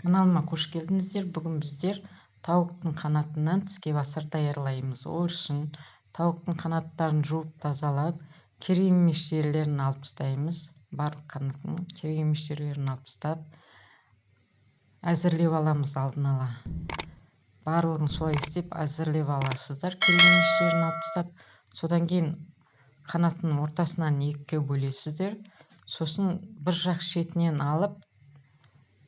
Каналыма қош келдіңіздер. Бүгін біздер тауықтың қанатынан тіске басар даярлаймыз. Ол үшін тауықтың қанаттарын жуып тазалап, керек емес жерлерін алып тастаймыз. Барлық қанатының керек емес жерлерін алып тастап, әзірлеп аламыз алдын ала. Барлығын солай істеп әзірлеп аласыздар. Керек емес жерін алып тастап, содан кейін қанаттың ортасынан екіге бөлесіздер. Сосын бір жақ шетінен алып,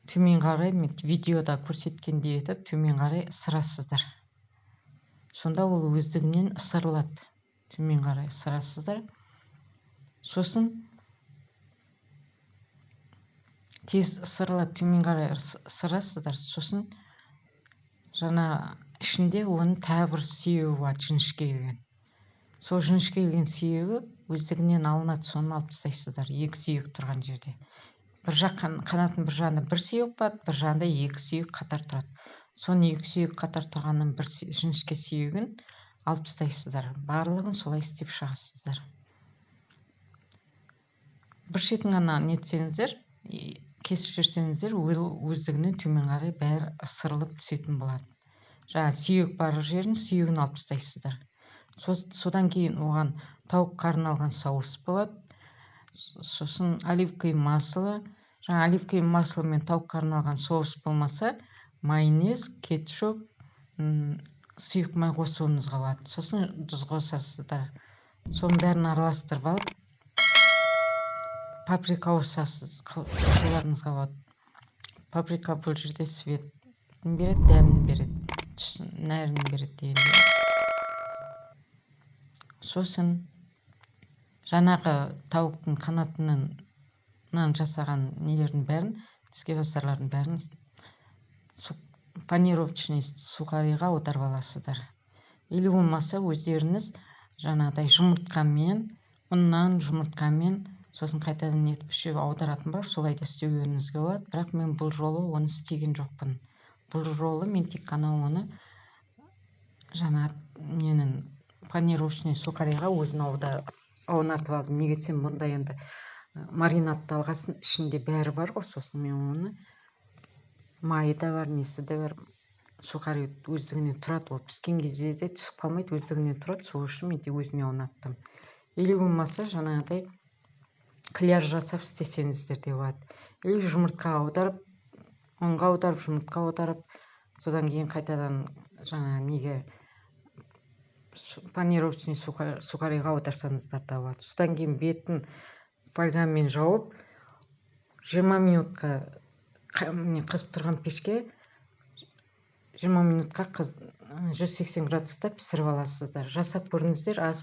төмен қарай, видеода көрсеткендей етіп, төмен қарай ысырасыздар. Сонда ол өздігінен ысырылады. Төмен қарай ысырасыздар. Сосын тез ысырылады, төмен қарай ысырасыздар. Сосын жаңа ішінде оның тағы бір сүйегі бар, жіңішке келген. Сол жіңішке келген сүйегі өздігінен алынады, соны алып тастайсыздар, екі сүйек тұрған жерде. Бір жақ қанаттың бір жағында бір сүйек бар, бір жағында екі сүйек қатар тұрады. Соны екі сүйек қатар тұрғанның бір жіңішке сүйегін алып тастайсыздар. Барлығын солай істеп шығасыздар. Бір шетін ғана нетсеңіздер, кесіп жүрсеңіздер, өздігінен төмен қарай бәрі ысырылып түсетін болады. Жаңа сүйек бар жерін сүйегін алып тастайсыздар. Содан кейін оған тауыққа арналған соус болады. Сосын оливковый масло. Жаңа оливковый масло мен тауыққа арналған соус болмаса, майонез, кетчуп, сұйық май қосуыңызға болады. Сосын тұз қосасыздар. Соның бәрін араластырып алып, паприка қосасыз, қосуларыңызға болады. Паприка бұл жерде светін береді, дәмін береді, нәрін береді дегенде. Сосын жаңағы тауықтың қанатынан жасаған нелердің бәрін, тіске басарлардың бәрін панировочный сухариға аударып аласыздар. Или болмаса өздеріңіз жаңағыдай жұмыртқамен, ұннан жұмыртқамен, сосын қайтадан етіп үшеу аударатын бар, солай да істеуіңізге болады. Бірақ мен бұл жолы оны істеген жоқпын. Бұл жолы мен тек қана оны жаңа ненің панировочный сухариға өзін аунатып алдым. Неге десем, бұнда енді маринадталғасын ішінде бәрі бар ғой, сосын мен оны майы да бар, несі де бар, сухари өздігінен тұрады, ол піскен кезде де түсіп қалмайды, өздігінен тұрады, сол үшін мен де өзіме аунаттым. Или болмаса жаңағыдай кляр жасап істесеңіздер де болады. Или жұмыртқа аударып, ұнға аударып, жұмыртқа аударып, содан кейін қайтадан жаңа неге панировочный сухариға аударсаңыздар да болады. Содан кейін бетін фольгамен жауып, 20 минутқа қызып тұрған пешке 20 минутқа 180 градуста пісіріп аласыздар. Жасап көріңіздер, аз